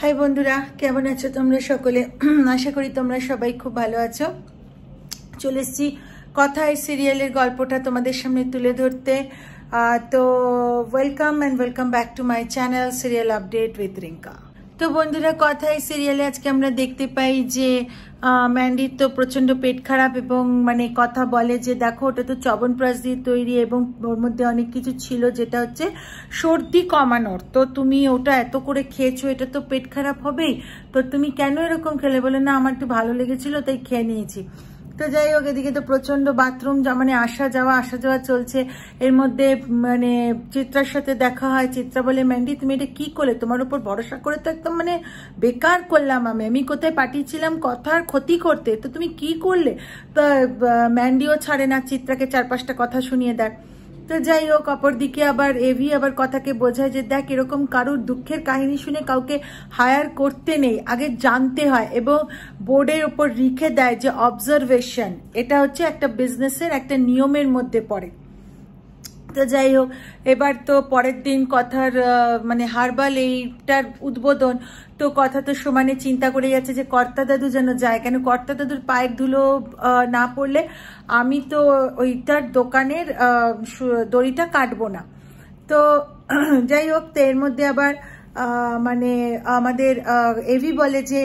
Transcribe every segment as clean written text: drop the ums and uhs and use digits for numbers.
High বন্ধুরা, কেমন আছো তোমরা সকলে? আশা করি তোমরা সবাই খুব ভালো আছো। চলে এসেছি কথা এই সিরিয়ালের গল্পটা তোমাদের সামনে তুলে ধরতে। তো welcome and welcome back to my channel serial update with Rinka. তো বন্ধুরা, কথা এই সিরিয়ালে আজকে আমরা দেখতে পাই যে ম্যান্ডির তো প্রচন্ড পেট খারাপ এবং মানে কথা বলে যে দেখো ওটা তো চ্যবনপ্রাশ দিয়ে তৈরি এবং ওর মধ্যে অনেক কিছু ছিল যেটা হচ্ছে সর্দি কমানোর। তো তুমি ওটা এত করে খেয়েছো, এটা তো পেট খারাপ হবেই, তো তুমি কেন এরকম খেলে? বলে না, আমার একটু ভালো লেগেছিল তাই খেয়ে নিয়েছি। তো যাই হোক, এদিকে তো প্রচন্ড বাথরুম মানে আসা যাওয়া চলছে। এর মধ্যে মানে চিত্রার সাথে দেখা হয়। চিত্রা বলে, ম্যান্ডি তুমি এটা কি করলে? তোমার উপর ভরসা করে তো একদম মানে বেকার করলাম আমি কোথায় পাঠিয়েছিলাম কথার ক্ষতি করতে, তো তুমি কি করলে? তো ম্যান্ডিও ছাড়ে না, চিত্রাকে 4-5টা কথা শুনিয়ে দেয়। তো যাই হোক, অপরদিকে আবার এভি আবার কথাকে বোঝায় যে দেখ, এরকম কারোর দুঃখের কাহিনী শুনে কাউকে হায়ার করতে নেই, আগে জানতে হয়। এবং বোর্ডের ওপর লিখে দেয় যে অবজারভেশন, এটা হচ্ছে একটা বিজনেসের একটা নিয়মের মধ্যে পড়ে। তো যাই হোক, এবার তো পরের দিন কথার মানে হার্বাল এইটার উদ্বোধন। তো কথা তো সমানে চিন্তা করে যাচ্ছে যে কর্তা দাদু যেন যায়, কেন কর্তা দাদুর পায়ের ধুলো না পড়লে আমি তো ওইটার দোকানের দড়িটা কাটবো না। তো যাই হোক, তো এর মধ্যে আবার মানে আমাদের এভি বলে যে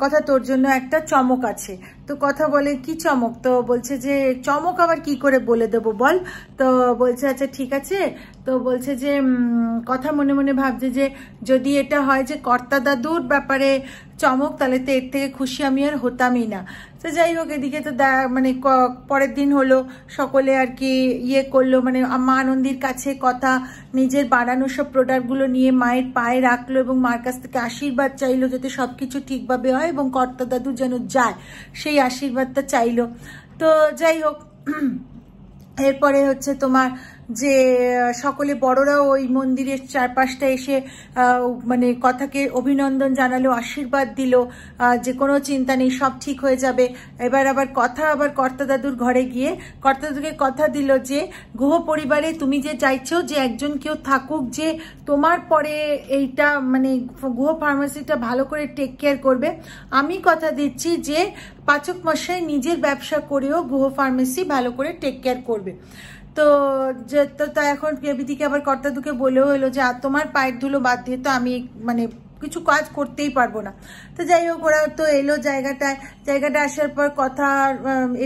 কথা তোর জন্য একটা চমক আছে। তো কথা বলে কি চমক? তো বলছে যে চমক আবার কি করে বলে দেবো বল। তো বলছে আচ্ছা ঠিক আছে। তো বলছে যে কথা মনে মনে ভাবছে যে যদি এটা হয় যে কর্তা দাদুর ব্যাপারে চমক, তাহলে তো এর থেকে খুশি আমি আর হতামই না। তো যাই হোক, এদিকে তো মানে পরের দিন হলো, সকলে আর কি ইয়ে করলো, মানে মা আনন্দির কাছে কথা নিজের বানানো সব প্রোডাক্টগুলো নিয়ে মায়ের পায়ে রাখলো এবং মার কাছ থেকে আশীর্বাদ চাইলো যাতে সবকিছু ঠিকভাবে হয় এবং কর্তা দাদু যেন যায়, সেই আশীর্বাদটা চাইলো। তো যাই হোক, এরপরে হচ্ছে তোমার যে সকলে বড়রাও ওই মন্দিরের চারপাশটা এসে মানে কথাকে অভিনন্দন জানালো, আশীর্বাদ দিল যে কোনো চিন্তা নেই, সব ঠিক হয়ে যাবে। এবার আবার কথা আবার কর্তা দাদুর ঘরে গিয়ে কর্তা দাদুকে কথা দিল যে গুহ পরিবারে তুমি যে চাইছো যে একজন কেউ থাকুক যে তোমার পরে এইটা মানে গুহ ফার্মেসিটা ভালো করে টেক কেয়ার করবে, আমি কথা দিচ্ছি যে পাচক মশাই নিজের ব্যবসা করেও গুহ ফার্মেসি ভালো করে টেক কেয়ার করবে। তো এখন এদিকে আবার কর্তাদুকে বলেও হলো যে তোমার পায়ের ধুলো বাদ দিয়ে তো আমি মানে কিছু কাজ করতেই পারবো না। তো যাই হোক, ওরা তো এলো জায়গাটা আসার পর কথা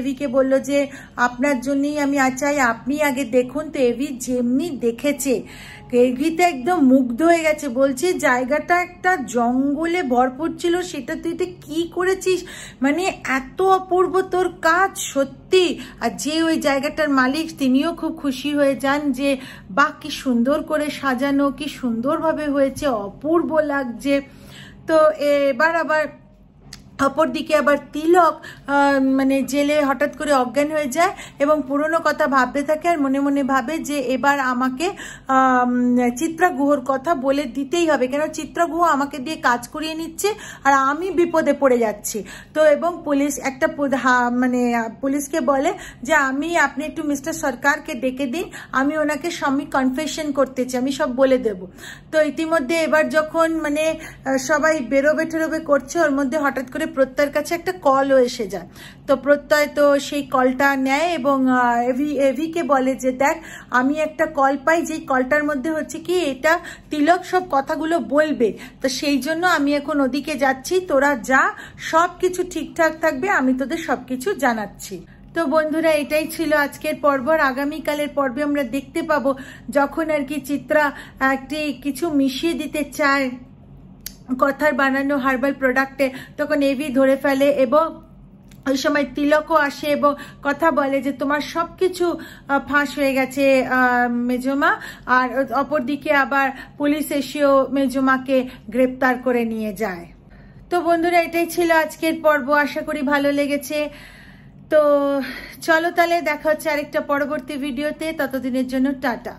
এভিকে বলল যে আপনার জন্যই আমি চাই আপনি আগে দেখুন। তো এভি যেমনি দেখেছে, এভিতে একদম মুগ্ধ হয়ে গেছে, বলছে জায়গাটা একটা জঙ্গলে ভরপুর ছিল, সেটা তুই তো কি করেছিস, মানে এত অপূর্ব তোর কাজ সত্যি। আর যে ওই জায়গাটার মালিক তিনিও খুব খুশি হয়ে যান যে বাহ কি সুন্দর করে সাজানো, কি সুন্দরভাবে হয়েছে, অপূর্ব লাগছে। তো এবার আবার অপরদিকে আবার তিলক মানে জেলে হঠাৎ করে অজ্ঞান হয়ে যায় এবং পুরনো কথা ভাবতে থাকে আর মনে মনে ভাবে যে এবার আমাকে চিত্রা গুহর কথা বলে দিতেই হবে, কেন চিত্রা গুহ আমাকে দিয়ে কাজ করিয়ে নিচ্ছে আর আমি বিপদে পড়ে যাচ্ছি। তো এবং পুলিশ একটা মানে পুলিশকে বলে যে আপনি একটু মিস্টার সরকারকে ডেকে দিন, আমি ওনাকে স্বামী কনফেশন করতে চাই, আমি সব বলে দেব। তো ইতিমধ্যে এবার যখন মানে সবাই বেরোবে টেরোবে করছে, ওর মধ্যে হঠাৎ করে প্রত্যয়ের কাছে একটা কলও এসে যায়। তো প্রত্যয় তো সেই কলটা নেয় এবং এভিকে বলে যে দেখ, আমি একটা কল পাই, যেই কলটার মধ্যে হচ্ছে কি এটা তিলক সব কথাগুলো বলবে, তো সেই জন্য আমি এখন ওদিকে যাচ্ছি, তোরা যা, সব কিছু ঠিকঠাক থাকবে, আমি তোদের সবকিছু জানাচ্ছি। তো বন্ধুরা, এটাই ছিল আজকের পর্ব। আর আগামীকালের পর্বে আমরা দেখতে পাবো যখন আর কি চিত্রা একটি কিছু মিশিয়ে দিতে চায় কথার বানানো হার্বাল প্রোডাক্টে, তখন এভি ধরে ফেলে এবং ওই সময় তিলকও আসে এবং কথা বলে যে তোমার সবকিছু ফাঁস হয়ে গেছে মেজমা। আর অপরদিকে আবার পুলিশ এসেও মেজমাকে গ্রেপ্তার করে নিয়ে যায়। তো বন্ধুরা, এটাই ছিল আজকের পর্ব, আশা করি ভালো লেগেছে। তো চলো তাহলে দেখা হচ্ছে আরেকটা পরবর্তী ভিডিওতে, ততদিনের জন্য টাটা।